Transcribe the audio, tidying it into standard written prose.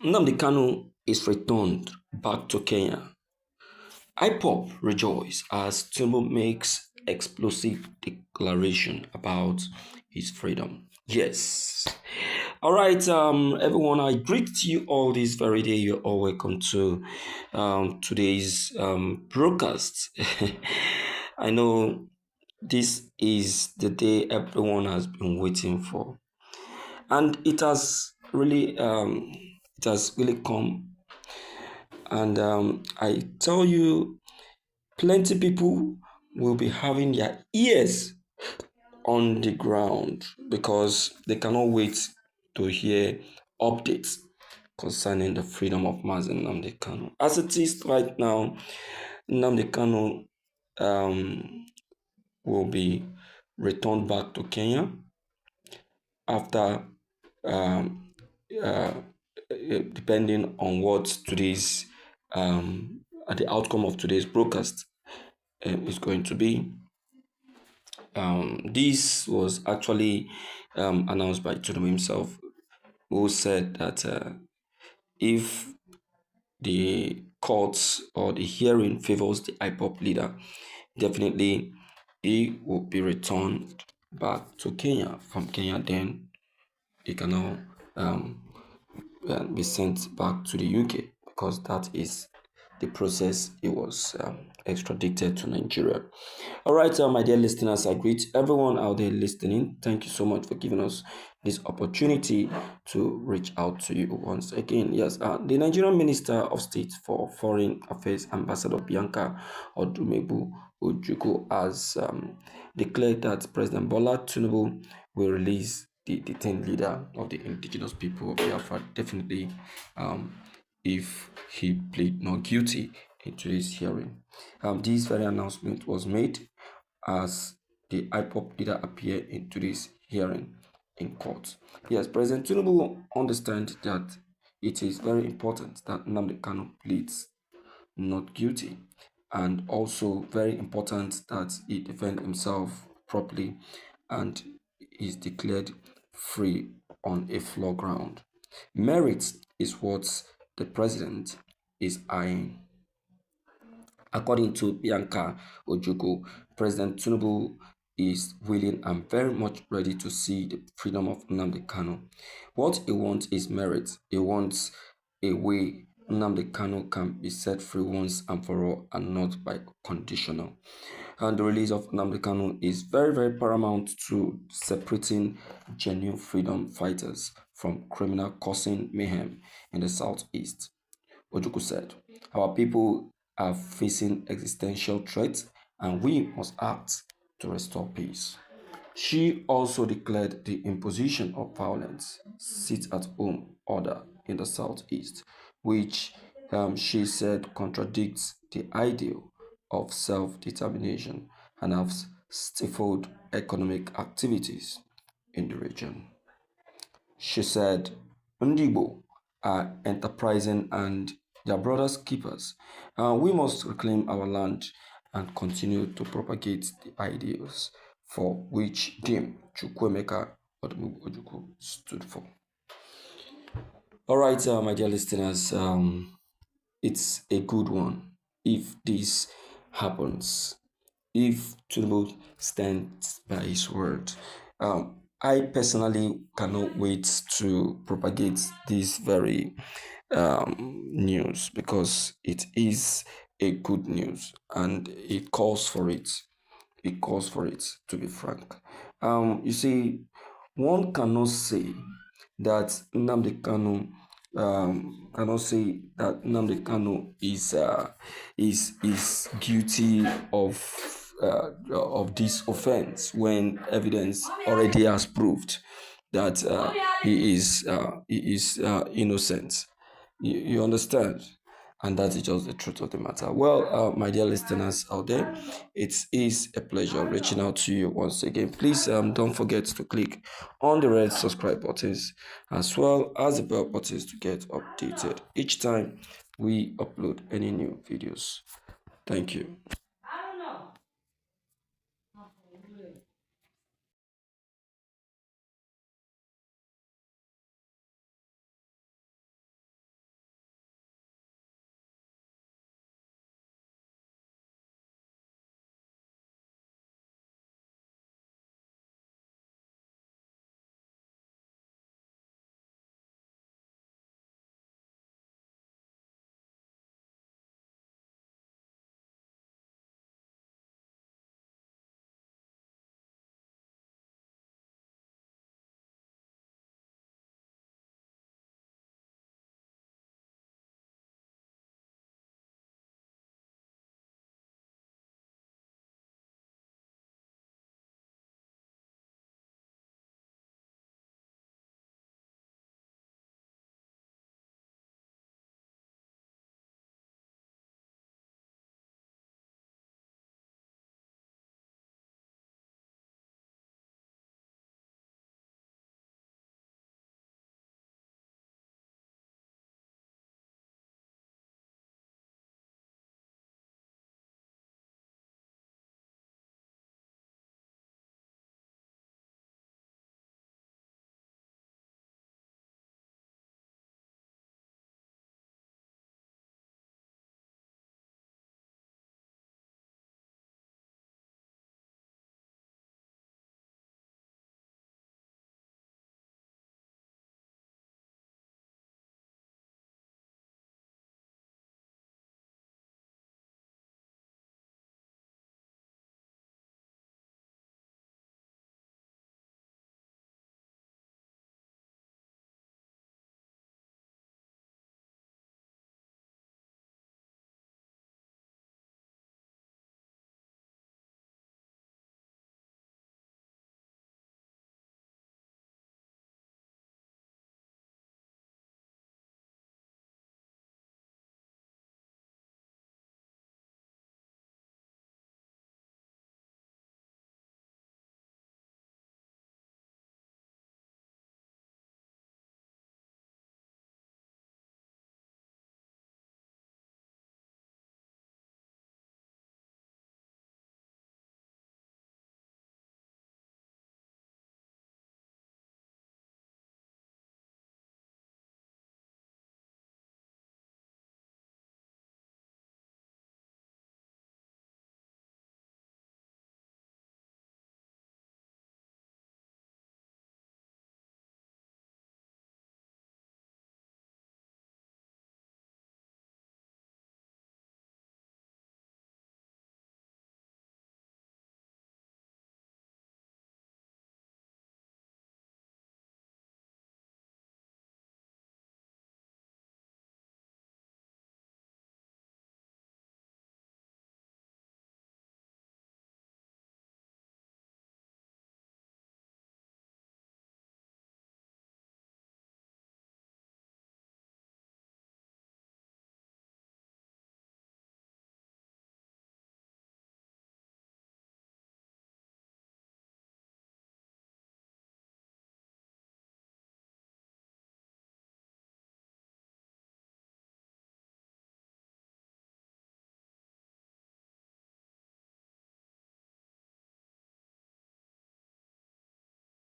Nnamdi Kanu is returned back to Kenya. Ipob rejoice as Tinubu makes explosive declaration about his freedom. Yes. All right, everyone. I greet you all this very day. You're all welcome to today's broadcast. I know this is the day everyone has been waiting for, and it has really come. And I tell you, plenty people will be having their ears on the ground because they cannot wait to hear updates concerning the freedom of Mazi Nnamdi Kanu. As it is right now, Nnamdi Kanu will be returned back to Kenya after um, uh, depending on what today's the outcome of today's broadcast is going to be. This was actually announced by Tinubu himself, who said that if the courts or the hearing favors the IPOP leader, definitely he will be returned back to Kenya. From Kenya, then he can now be sent back to the UK because that is the process. He was extradited to Nigeria. All right, my dear listeners, I greet everyone out there listening. Thank you so much for giving us this opportunity to reach out to you once again. Yes, the Nigerian Minister of State for Foreign Affairs, Ambassador Bianca Odumebu Ojukwu, has declared that President Bola Tinubu will release the detained leader of the indigenous people of Biafra, definitely if he plead not guilty in today's hearing. This very announcement was made as the IPOP leader appeared in today's hearing in court. Yes, President Tinubu understands that it is very important that Nnamdi Kanu pleads not guilty, and also very important that he defend himself properly and is declared free on a floor ground. Merit is what the president is eyeing. According to Bianca Ojukwu, President Tinubu is willing and very much ready to see the freedom of Nnamdi Kanu. What he wants is merit. He wants a way Nnamdi Kanu can be set free once and for all, and not by conditional. And the release of Nnamdi Kanu is very, very paramount to separating genuine freedom fighters from criminal causing mayhem in the southeast. Ojukwu said, "Our people are facing existential threats and we must act to restore peace." She also declared the imposition of violence, sit-at-home order in the southeast, which she said contradicts the ideal of self-determination and has stifled economic activities in the region. She said, Ndigbo are enterprising and their brothers keepers. We must reclaim our land and continue to propagate the ideals for which Dim Chukwemeka Ojukwu stood for. All right, my dear listeners, it's a good one if this happens, if Tinubu stands by his word. I personally cannot wait to propagate this very news because it is a good news and it calls for it. It calls for it, to be frank. You see, one cannot say that Nnamdi Kanu is guilty of this offense when evidence already has proved that he is innocent. You understand? And that is just the truth of the matter. Well, my dear listeners out there, it is a pleasure reaching out to you once again. Please don't forget to click on the red subscribe buttons as well as the bell buttons to get updated each time we upload any new videos. Thank you.